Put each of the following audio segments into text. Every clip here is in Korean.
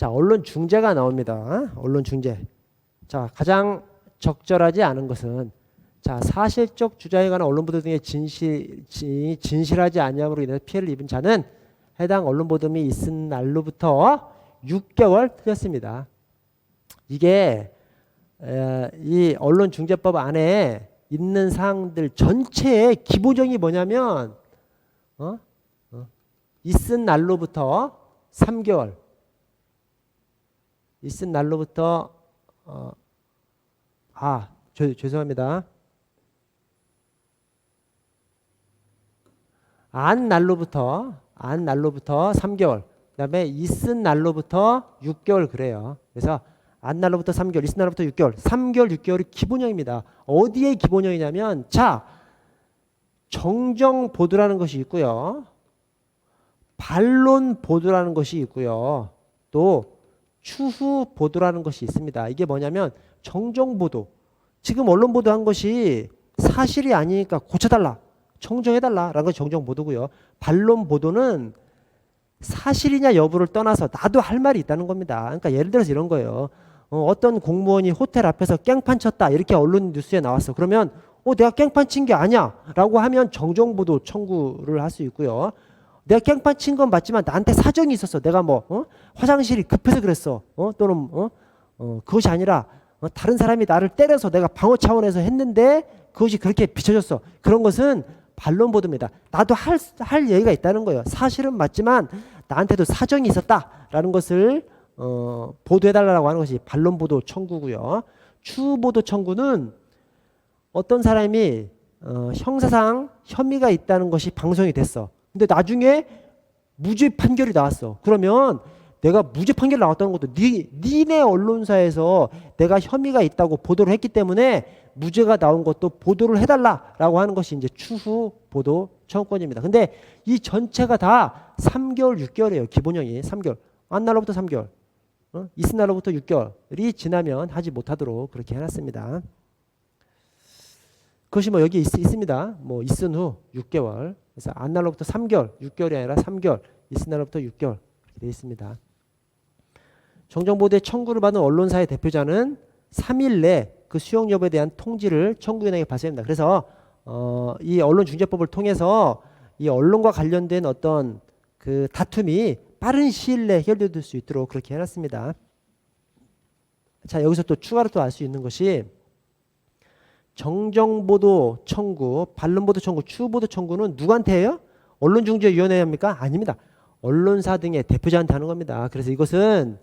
자, 언론 중재가 나옵니다. 언론 중재. 자, 가장 적절하지 않은 것은 자, 사실적 주장에 관한 언론 보도 등의 진실하지 아니함으로 인해서 피해를 입은 자는 해당 언론 보도 및 있은 날로부터 6개월 틀렸습니다. 이게 이 언론중재법 안에 있는 사항들 전체의 기본적이 뭐냐면 있은 날로부터 3개월 있은 날로부터 죄송합니다. 안 날로부터 3개월 그 다음에 있은 날로부터 6개월 그래요. 그래서 안 날로부터 3개월, 있은 날로부터 6개월, 3개월, 6개월이 기본형입니다. 어디에 기본형이냐면 자, 정정 보도라는 것이 있고요. 반론 보도라는 것이 있고요. 또 추후 보도라는 것이 있습니다. 이게 뭐냐면 정정 보도. 지금 언론 보도한 것이 사실이 아니니까 고쳐달라. 청정해달라라는 것이 정정 보도고요. 반론 보도는 사실이냐 여부를 떠나서 나도 할 말이 있다는 겁니다. 그러니까 예를 들어서 이런 거예요. 어떤 공무원이 호텔 앞에서 깽판 쳤다 이렇게 언론 뉴스에 나왔어. 그러면 내가 깽판 친 게 아니야 라고 하면 정정보도 청구를 할 수 있고요. 내가 깽판 친 건 맞지만 나한테 사정이 있었어. 내가 화장실이 급해서 그랬어. 또는 그것이 아니라 다른 사람이 나를 때려서 내가 방어 차원에서 했는데 그것이 그렇게 비춰졌어. 그런 것은 반론 보도입니다. 나도 할 얘기가 있다는 거예요. 사실은 맞지만 나한테도 사정이 있었다라는 것을 보도해달라고 하는 것이 반론 보도 청구고요. 추후 보도 청구는 어떤 사람이 형사상 혐의가 있다는 것이 방송이 됐어. 근데 나중에 무죄 판결이 나왔어. 그러면 내가 무죄 판결 나왔다는 것도 니네 언론사에서 내가 혐의가 있다고 보도를 했기 때문에 무죄가 나온 것도 보도를 해달라라고 하는 것이 이제 추후 보도 청구권입니다. 근데 이 전체가 다 3개월, 6개월이에요. 기본형이 3개월. 안 날로부터 3개월. 있은 날로부터 6개월이 지나면 하지 못하도록 그렇게 해놨습니다. 그것이 여기 있습니다. 있은 후 6개월. 그래서 안 날로부터 3개월, 6개월이 아니라 3개월, 있은 날로부터 6개월 이렇게 되어 있습니다. 정정보도에 청구를 받은 언론사의 대표자는 3일 내 그 수용 여부에 대한 통지를 청구인에게 발송합니다. 그래서 이 언론중재법을 통해서 이 언론과 관련된 어떤 그 다툼이 빠른 시일 내에 해결될 수 있도록 그렇게 해놨습니다. 자, 여기서 또 추가로 또 알 수 있는 것이 정정보도 청구, 반론보도 청구, 추후보도 청구는 누구한테 해요? 언론중재위원회에 합니까? 아닙니다. 언론사 등의 대표자한테 하는 겁니다. 그래서 이것은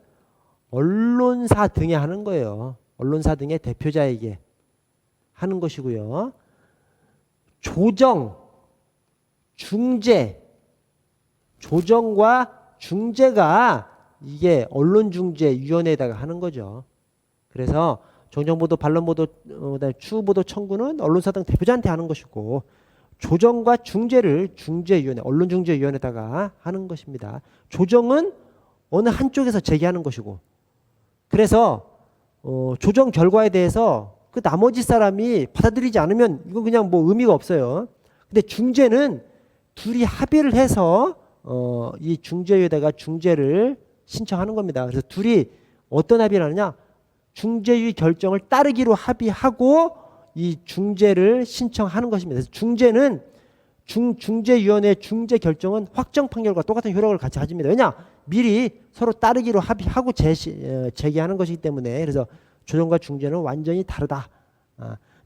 언론사 등에 하는 거예요. 언론사 등의 대표자에게 하는 것이고요. 조정과 중재가 이게 언론중재위원회에다가 하는 거죠. 그래서 정정보도, 반론보도, 추후보도 청구는 언론사 등 대표자한테 하는 것이고 조정과 중재를 중재위원회, 언론중재위원회에다가 하는 것입니다. 조정은 어느 한쪽에서 제기하는 것이고 그래서 조정 결과에 대해서 그 나머지 사람이 받아들이지 않으면 이건 그냥 의미가 없어요. 근데 중재는 둘이 합의를 해서 이 중재위에다가 중재를 신청하는 겁니다. 그래서 둘이 어떤 합의를 하느냐? 중재위 결정을 따르기로 합의하고 이 중재를 신청하는 것입니다. 그래서 중재는 중재위원회 중재 결정은 확정 판결과 똑같은 효력을 같이 가집니다. 왜냐? 미리 서로 따르기로 합의하고 제기하는 것이기 때문에 그래서 조정과 중재는 완전히 다르다.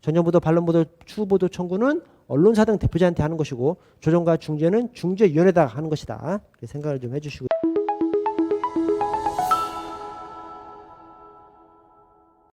정정보도, 반론보도, 추후보도 청구는 언론사 등 대표자한테 하는 것이고 조정과 중재는 중재위원회에다가 하는 것이다. 생각을 좀 해주시고.